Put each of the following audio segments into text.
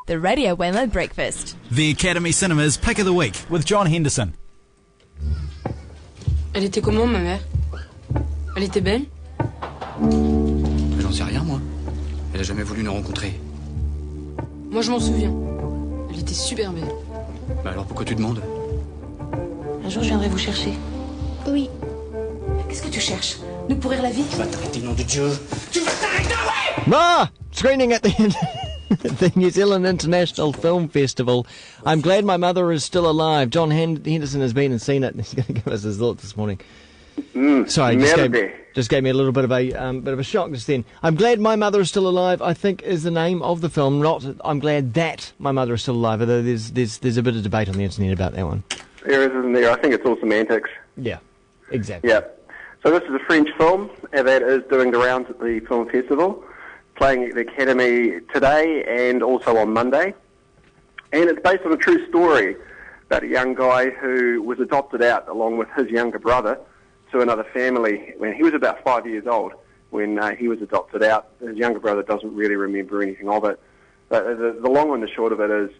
The Radio Waymo Breakfast. The Academy Cinemas Pick of the Week with John Henderson. Elle était comment, ma mère? Elle était belle? Mais j'en sais rien, moi. Elle a jamais voulu nous rencontrer. Moi, je m'en souviens. Elle était super belle. Bah alors pourquoi tu demandes? Un jour, je viendrai vous chercher. Oui. Qu'est-ce que tu cherches? Nous pourrir la vie? Tu vas t'arrêter, nom de Dieu! Tu vas t'arrêter, ouais! Ah! Screening at the New Zealand International Film Festival. I'm glad my mother is still alive. John Henderson has been and seen it. He's going to give us his thoughts this morning. Sorry, just gave me a little bit of a shock just then. I'm glad my mother is still alive, I think, is the name of the film. Not I'm glad that my mother is still alive. Although there's a bit of debate on the internet about that one. There is, isn't there? I think it's all semantics. Yeah, exactly. Yeah. So this is a French film that is doing the rounds at the film festival, playing at the Academy today and also on Monday. And it's based on a true story about a young guy who was adopted out along with his younger brother to another family when he was about 5 years old. When he was adopted out, his younger brother doesn't really remember anything of it. But the long and the short of it is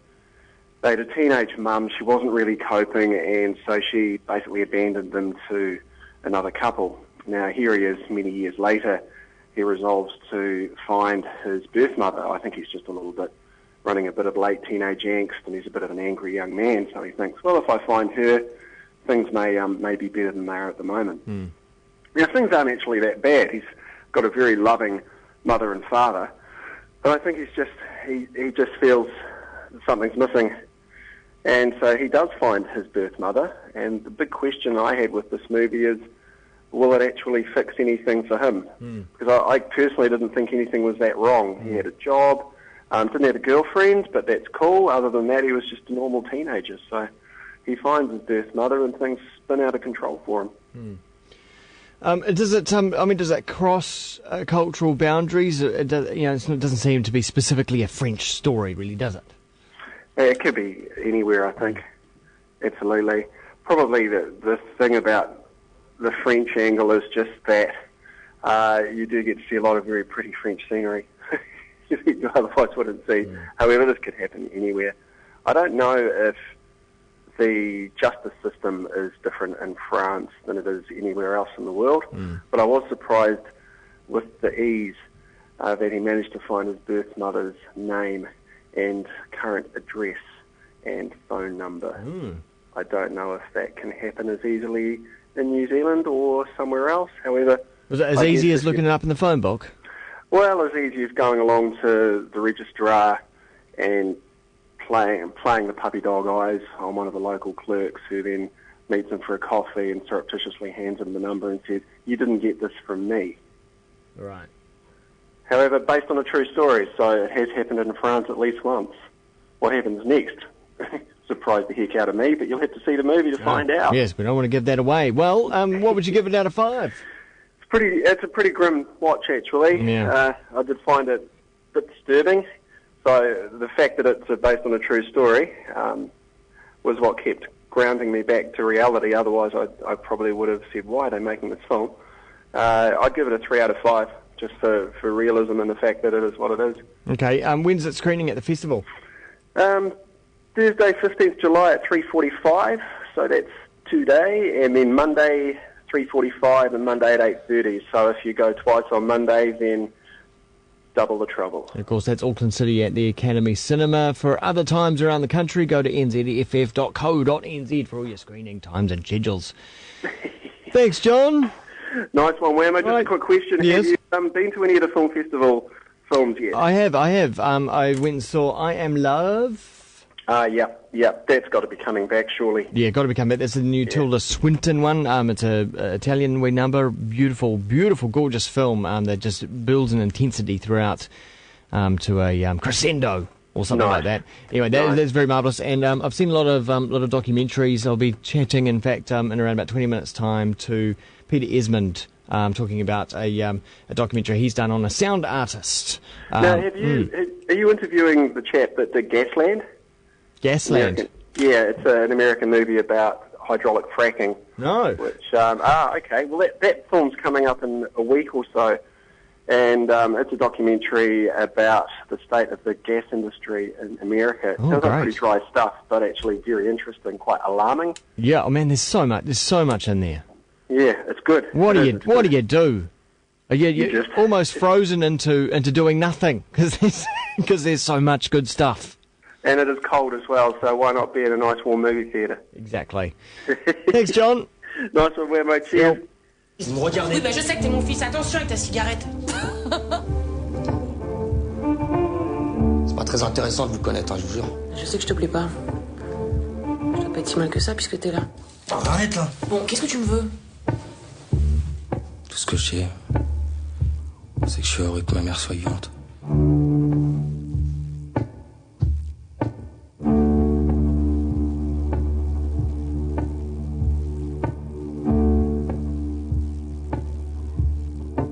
they had a teenage mum. She wasn't really coping, and so she basically abandoned them to another couple. Now here he is many years later. He resolves to find his birth mother. I think he's just a little bit running a bit of late teenage angst, and he's a bit of an angry young man. So he thinks, well, if I find her, things may be better than they are at the moment. Now things aren't actually that bad. He's got a very loving mother and father, but I think he just feels something's missing, and so he does find his birth mother. And the big question I had with this movie is, will it actually fix anything for him? Because I personally didn't think anything was that wrong. He had a job, didn't have a girlfriend, but that's cool. Other than that, he was just a normal teenager. So he finds his birth mother and things spin out of control for him. Does it cross cultural boundaries? It doesn't seem to be specifically a French story, really, does it? It could be anywhere, I think. Absolutely. Probably the thing about the French angle is just that you do get to see a lot of very pretty French scenery you otherwise wouldn't see. However, this could happen anywhere. I don't know if the justice system is different in France than it is anywhere else in the world, but I was surprised with the ease that he managed to find his birth mother's name and current address and phone number. I don't know if that can happen as easily in New Zealand or somewhere else. However, was it as easy as looking it up in the phone book? Well, as easy as going along to the registrar and playing the puppy dog eyes on one of the local clerks, who then meets him for a coffee and surreptitiously hands him the number and says, "You didn't get this from me." Right. However, based on a true story, so it has happened in France at least once. What happens next? Surprised the heck out of me, but you'll have to see the movie to find out. Yes, we don't want to give that away. Well, what would you give it out of 5? It's a pretty grim watch, actually. Yeah. I did find it a bit disturbing. So the fact that it's based on a true story was what kept grounding me back to reality. Otherwise, I probably would have said, why are they making this film? I'd give it a 3 out of 5, just for realism and the fact that it is what it is. Okay, when's it screening at the festival? Thursday, 15th July at 3:45, so that's today, and then Monday, 3:45, and Monday at 8:30. So if you go twice on Monday, then double the trouble. And of course, that's Auckland City at the Academy Cinema. For other times around the country, go to nzff.co.nz for all your screening times and schedules. Thanks, John. Nice one, Whammo. Just a quick question. Yes. Have you been to any of the film festival films yet? I have. I went and saw I Am Love. Yep. That's got to be coming back, surely. Yeah, got to be coming back. That's the new Tilda Swinton one. It's a Italian we number. Beautiful, gorgeous film that just builds an intensity throughout to a crescendo or something like that. Anyway, that's very marvellous. And I've seen a lot of documentaries. I'll be chatting, in fact, in around about 20 minutes' time to Peter Esmond, talking about a documentary he's done on a sound artist. Now, are you interviewing the chap that did Gasland? Gasland? Yeah, it's an American movie about hydraulic fracking. No. Which, okay. Well, that film's coming up in a week or so, And it's a documentary about the state of the gas industry in America. It Oh, sounds like great. pretty dry stuff, but actually very interesting, quite alarming. Yeah, oh man, there's so much in there. Yeah, it's good. What It do is, you it's What good. do you do? You're You just- almost frozen into doing nothing because there's so much good stuff. And it is cold as well, so why not be in a nice warm movie theatre? Exactly. Thanks, John. Nice one, mate. Cheers. Oui, bah je sais que t'es mon fils. Attention avec ta cigarette. C'est pas très intéressant de vous connaître, hein, je vous jure. Je sais que je te plais pas. Je dois pas être si mal que ça puisque t'es là. Arrête là. Bon, qu'est-ce que tu me veux? Tout ce que je sais, c'est que je suis heureux que ma mère soit vivante.